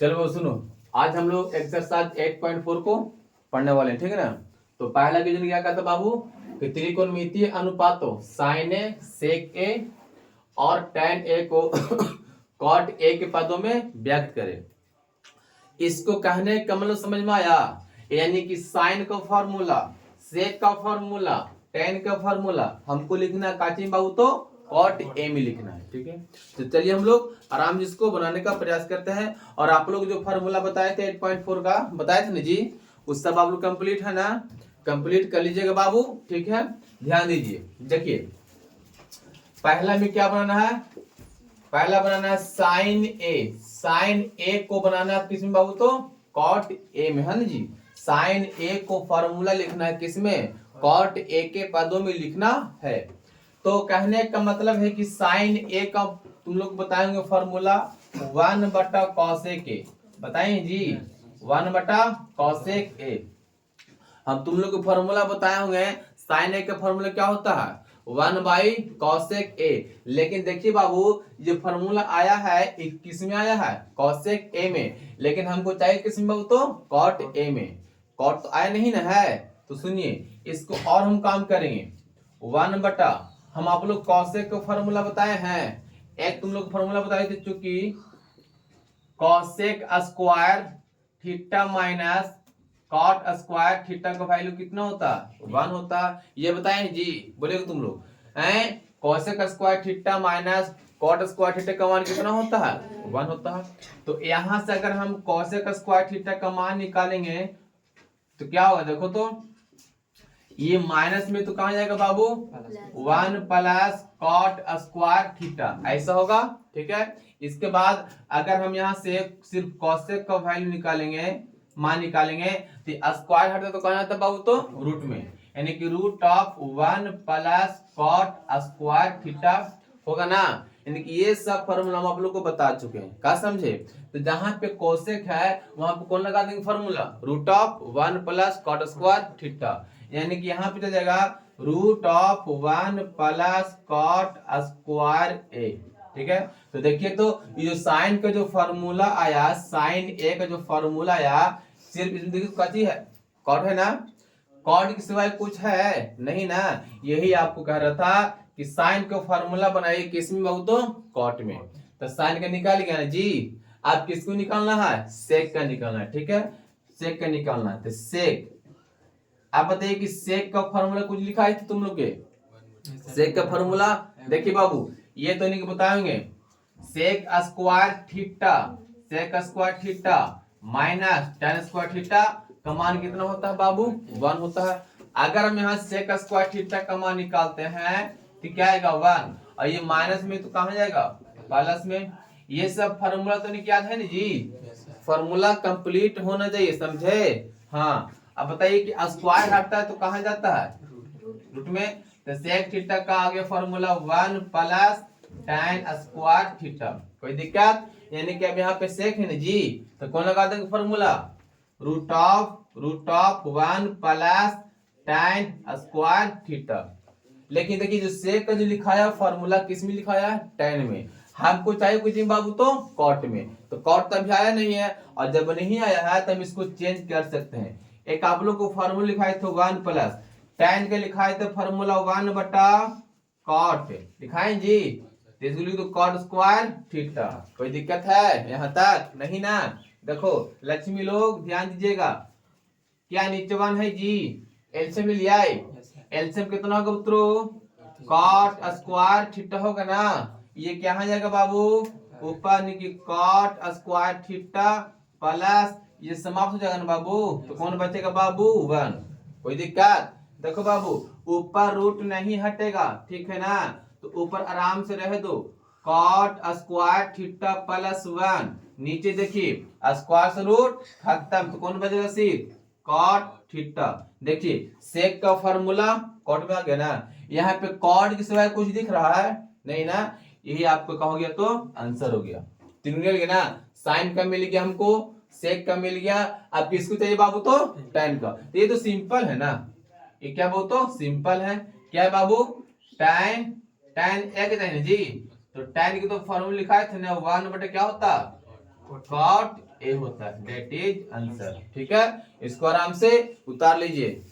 चलो सुनो, आज हम लोग एक्सरसाइज 8.4 को पढ़ने वाले हैं, ठीक है ना। तो पहला क्वेश्चन क्या कहता बाबू कि त्रिकोणमितीय अनुपातों साइन ए सेक ए और tan ए को cot ए के पदों में व्यक्त करें। इसको कहने का मतलब समझ में आया, यानी कि साइन का फॉर्मूला, सेक का फॉर्मूला, tan का फॉर्मूला हमको लिखना काची बाबू तो कॉट ए में लिखना है, ठीक है। तो चलिए हम लोग आराम से इसको बनाने का प्रयास करते हैं। और आप लोग जो फॉर्मूला बताए थे 8.4 का बताए थे ना जी, उस सब आप लोग कंप्लीट है ना, कंप्लीट कर लीजिएगा बाबू, ठीक है। ध्यान दीजिए, देखिए पहला में क्या बनाना है, पहला बनाना है साइन ए। साइन ए को बनाना है किसमें बाबू तो कॉट ए में, है ना जी। साइन ए को फॉर्मूला लिखना है किसमें, कॉट ए के पदों में लिखना है। तो कहने का मतलब है कि साइन ए का तुम लोग बताएंगे फॉर्मूला 1/cosec ए, बताएं जी 1/cosec ए। हम तुम लोग को फॉर्मूला बताए होंगे, साइन ए का फॉर्मूला क्या होता है 1/cosec ए। लेकिन देखिए बाबू ये फॉर्मूला आया है किस में आया है, cosec ए में, लेकिन हमको चाहिए किस में बाबू तो cot ए में। cot तो आया नहीं ना है, तो सुनिए इसको और हम काम करेंगे 1/, हम आप लोग cosec का फॉर्मूला बताए हैं, एक तुम लोग फॉर्मूला बताए थे चूंकि cosec square theta minus cot square theta का वैल्यू कितना होता है 1 होता है, ये बताएं जी, बोलेगा तुम लोग हैं। cosec square theta minus cot square theta का मान कितना होता है 1 होता है। तो यहां से अगर हम cosec स्क्वायर थीटा का मान निकालेंगे तो क्या होगा, देखो तो ये माइनस में तो कहां जाएगा बाबू 1 प्लस कॉट स्क्वायर थीटा, ऐसा होगा, ठीक है। इसके बाद अगर हम यहाँ से सिर्फ cosec का वैल्यू निकालेंगे, मान निकालेंगे, तो स्क्वायर हटता तो कहां जाता बाबू तो रूट में, यानी कि root of 1 plus cot square theta होगा ना। यानी कि ये सब फॉर्मूला हम आप लोग को बता चुके हैं, क्या समझे। तो जहां पे cosec है वहां पे कौन लगा देंगे formula, root of 1 plus cot square theta, यानी कि यहाँ पे चल जाएगा root of 1 plus cot square A, ठीक है। तो देखिए तो ये जो साइन का जो फॉर्मूला आया, साइन ए का जो फॉर्मूला आया, सिर्फ इसमें देखिए कथी है, कॉट है ना, कॉट के सिवाय कुछ है नहीं ना। यही आपको कह रहा था कि साइन का फॉर्मूला बनाइए किसमें बाबू तो कॉट में। तो साइन का निकाल गया ना जी, आप किसको निकालना है, सेक का निकालना है, ठीक है, सेक का निकालना है। तो सेक, आप बताइए कि सेक का फॉर्मूला कुछ लिखा है तुम लोग के, सेक का फॉर्मूला देखिए बाबू, ये तो नहीं बताएंगे, sec square theta, sec square theta minus tan square theta का मान कितना होता है बाबू 1 होता है। अगर हम यहाँ सेक स्क्वायर थीटा का मान निकालते हैं तो क्या आएगा 1, और ये माइनस में तो कहां जाएगा प्लस में। ये सब फॉर्मूला तो नहीं याद है ना जी, फॉर्मूला कंप्लीट होना चाहिए, समझे। हाँ अब बताइए कि स्क्वायर हटता है तो कहां जाता है रूट में, तो सेक थीटा का आगे formula 1 plus tan square theta, कोई दिक्कत, यानी कि अब यहाँ पे सेक है ना जी, तो कौन लगा देंगे formula root of 1 plus tan square theta. लेकिन देखिए जो सेक का जो लिखाया फॉर्मूला किस में लिखाया है tan में, हमको चाहिए कुछ बाबू तो कॉट में, तो कॉट तो अभी आया नहीं है, और जब नहीं आया है तो हम इसको चेंज कर सकते हैं। एक आप लोग को फॉर्मूला लिखा है तो 1 प्लस tan के लिखा है तो फॉर्मूला 1/cot लिखाए जी, तो इसको लिख दो cot स्क्वायर थीटा। कोई दिक्कत है यहाँ तक नहीं ना। देखो लक्ष्मी लोग ध्यान दीजिएगा, क्या नीचे 1 है जी, एलसीएम लिया है, एलसीएम कितना होगा पुत्रों cot स्क्वायर थीटा होगा ना, ये क्या आ जाएगा बाबू ऊपर नीचे cot स्क्वायर थीटा प्लस ये समाप्त हो जाएगा ना बाबू, तो कौन बचेगा बाबू 1। कोई दिक्कत, देखो बाबू ऊपर रूट नहीं हटेगा, ठीक है ना, तो ऊपर आराम से रह दो cot स्क्वायर थीटा प्लस 1, नीचे देखिए स्क्वायर से रूट खत्म, तो कौन बचेगा सिर्फ cot थीटा। देखिए सेक का फॉर्मूला कॉट में आ गया ना, यहाँ पे कॉट के सिवाय कुछ दिख रहा है नहीं ना, यही आपको कहोगे तो आंसर हो गया। तीन मिल गया ना, साइन का मिल गया हमको, सेक का मिल गया, अब किसको चाहिए बाबू तो tan का, तो ये तो सिंपल है ना, ये क्या बाबू तो सिंपल है, क्या है बाबू tan एक है जी, तो tan की तो फॉर्मूला लिखा है ना 1 बटे क्या होता कॉट ए होता है, दैट इज आंसर। ठीक है, इसको आराम से उतार लीजिए।